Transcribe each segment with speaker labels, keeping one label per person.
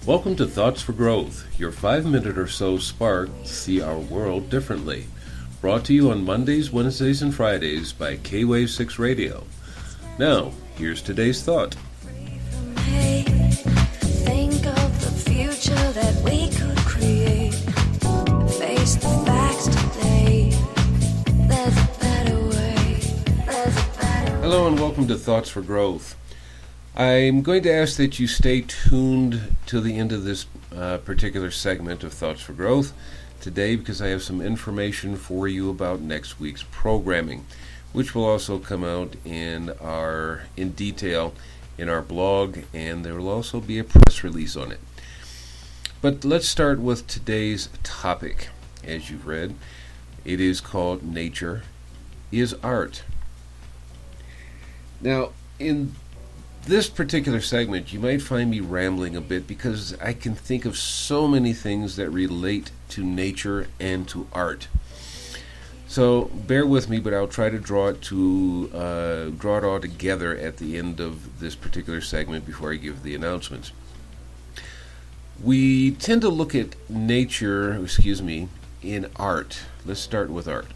Speaker 1: Welcome to Thoughts for Growth, your 5-minute or so spark to see our world differently. Brought to you on Mondays, Wednesdays, and Fridays by K-Wave 6 Radio. Now, here's today's thought.
Speaker 2: Think of the future that we could create. Face the facts today. There's a better way.
Speaker 1: Hello and welcome to Thoughts for Growth. I'm going to ask that you stay tuned to the end of this particular segment of Thoughts for Growth today because I have some information for you about next week's programming, which will also come out in detail in our blog, and there will also be a press release on it. But let's start with today's topic. As you've read, it is called Nature is Art. Now, in this particular segment, you might find me rambling a bit because I can think of so many things that relate to nature and to art. So bear with me, but I'll try to draw it all together at the end of this particular segment before I give the announcements. We tend to look at nature, in art. Let's start with art.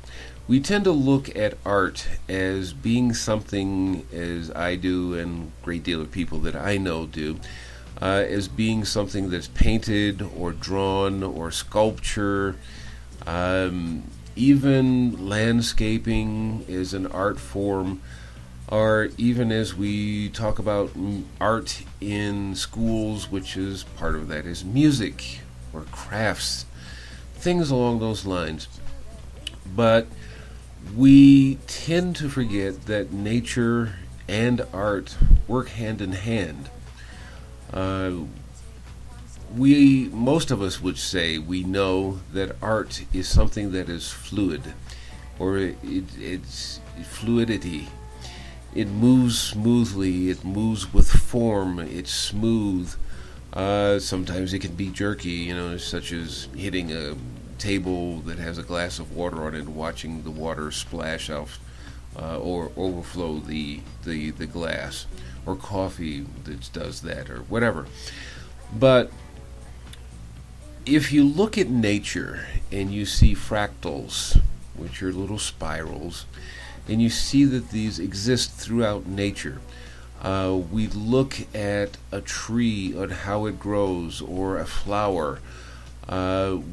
Speaker 1: We tend to look at art as being something, as I do and a great deal of people that I know do, as being something that's painted or drawn or sculpture. Even landscaping is an art form, or even as we talk about art in schools, which is part of that is music or crafts, things along those lines. But we tend to forget that nature and art work hand in hand. Most of us would say we know that art is something that is fluid, or it's fluidity. It moves smoothly, it moves with form, it's smooth. Sometimes it can be jerky, such as hitting a table that has a glass of water on it and watching the water splash out or overflow the glass, or coffee that does that, or whatever. But if you look at nature and you see fractals, which are little spirals, and you see that these exist throughout nature, we look at a tree and how it grows, or a flower.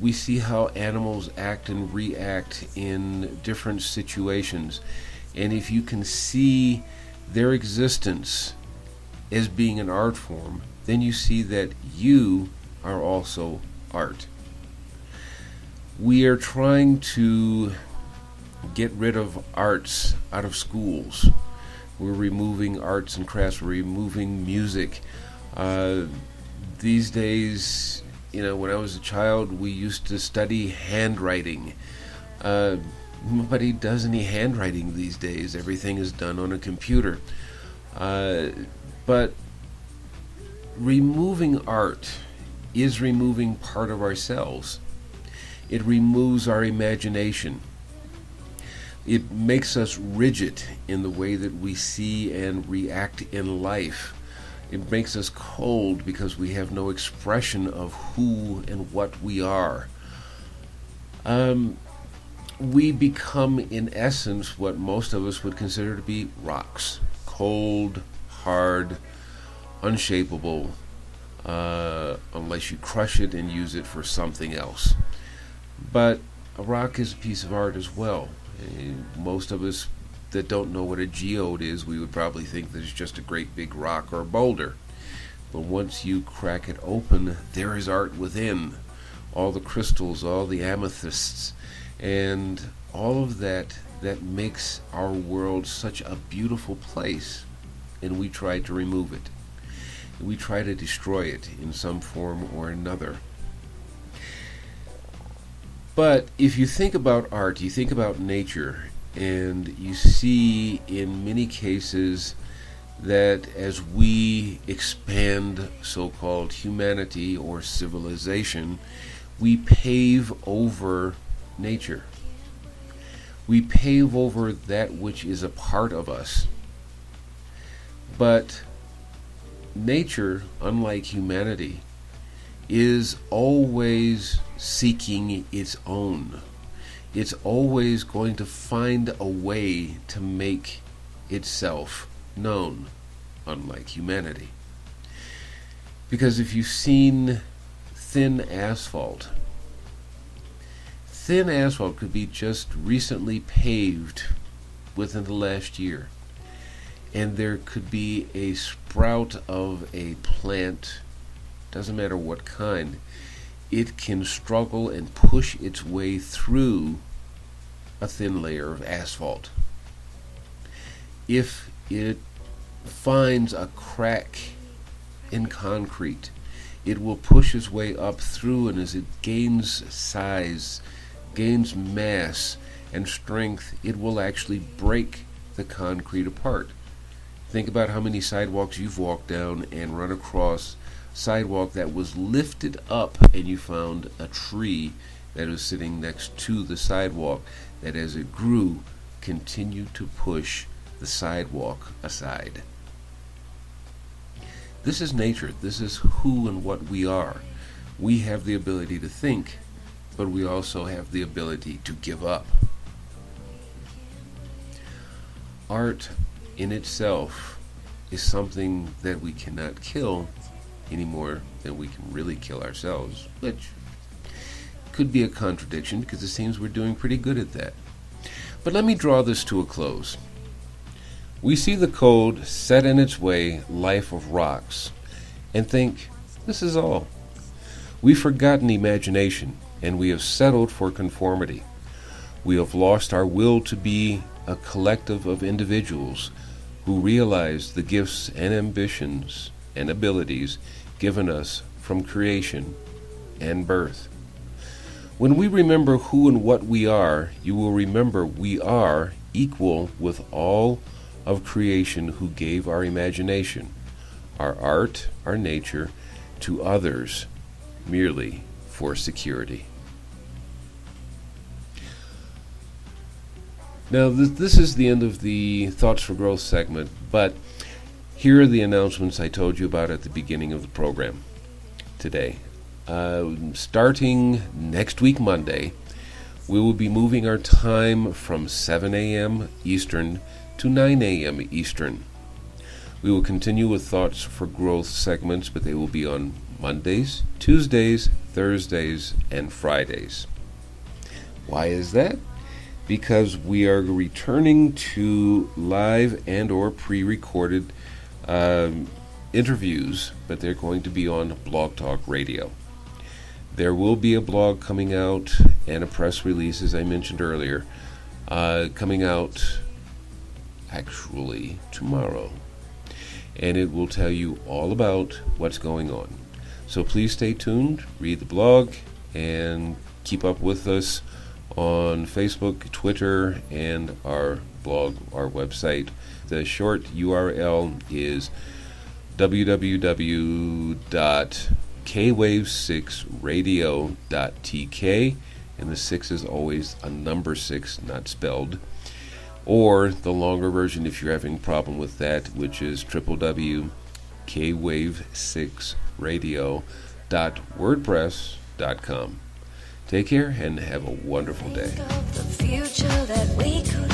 Speaker 1: We see how animals act and react in different situations. And if you can see their existence as being an art form, then you see that you are also art. We are trying to get rid of arts out of schools. We're removing arts and crafts. We're removing music. These days, when I was a child, we used to study handwriting. Nobody does any handwriting these days. Everything is done on a computer. But removing art is removing part of ourselves. It removes our imagination. It makes us rigid in the way that we see and react in life. It makes us cold because we have no expression of who and what we are. We become, in essence, what most of us would consider to be rocks. Cold, hard, unshapable, unless you crush it and use it for something else. But a rock is a piece of art as well. Most of us that don't know what a geode is, we would probably think that it's just a great big rock or boulder. But once you crack it open, there is art within. All the crystals, all the amethysts, and all of that makes our world such a beautiful place. And we try to remove it. We try to destroy it in some form or another. But if you think about art, you think about nature, and you see in many cases that as we expand so-called humanity or civilization, we pave over nature. We pave over that which is a part of us. But nature, unlike humanity, is always seeking its own. It's always going to find a way to make itself known, unlike humanity. Because if you've seen thin asphalt could be just recently paved within the last year, and there could be a sprout of a plant, doesn't matter what kind. It can struggle and push its way through a thin layer of asphalt. If it finds a crack in concrete, it will push its way up through, and as it gains size, gains mass and strength, it will actually break the concrete apart. Think about how many sidewalks you've walked down and run across sidewalk that was lifted up, and you found a tree that was sitting next to the sidewalk that, as it grew, continued to push the sidewalk aside. This is nature. This is who and what we are. We have the ability to think, but we also have the ability to give up. Art in itself is something that we cannot kill any more than we can really kill ourselves, which could be a contradiction because it seems we're doing pretty good at that. But let me draw this to a close. We see the code set in its way, life of rocks, and think, this is all. We've forgotten imagination, and we have settled for conformity. We have lost our will to be a collective of individuals who realize the gifts and ambitions and abilities given us from creation and birth. When we remember who and what we are, you will remember we are equal with all of creation who gave our imagination, our art, our nature, to others merely for security. Now, this is the end of the Thoughts for Growth segment, but here are the announcements I told you about at the beginning of the program today. Starting next week, Monday, we will be moving our time from 7 a.m. Eastern to 9 a.m. Eastern. We will continue with Thoughts for Growth segments, but they will be on Mondays, Tuesdays, Thursdays, and Fridays. Why is that? Because we are returning to live and or pre-recorded interviews, but they're going to be on Blog Talk Radio. There will be a blog coming out and a press release, as I mentioned earlier, coming out actually tomorrow. And it will tell you all about what's going on. So please stay tuned, read the blog, and keep up with us on Facebook, Twitter, and our blog, our website. The short URL is www.kwave6radio.tk, and the 6 is always a number 6, not spelled. Or the longer version, if you're having a problem with that, which is www.kwave6radio.wordpress.com. Take care and have a wonderful day.
Speaker 2: Of the future that we could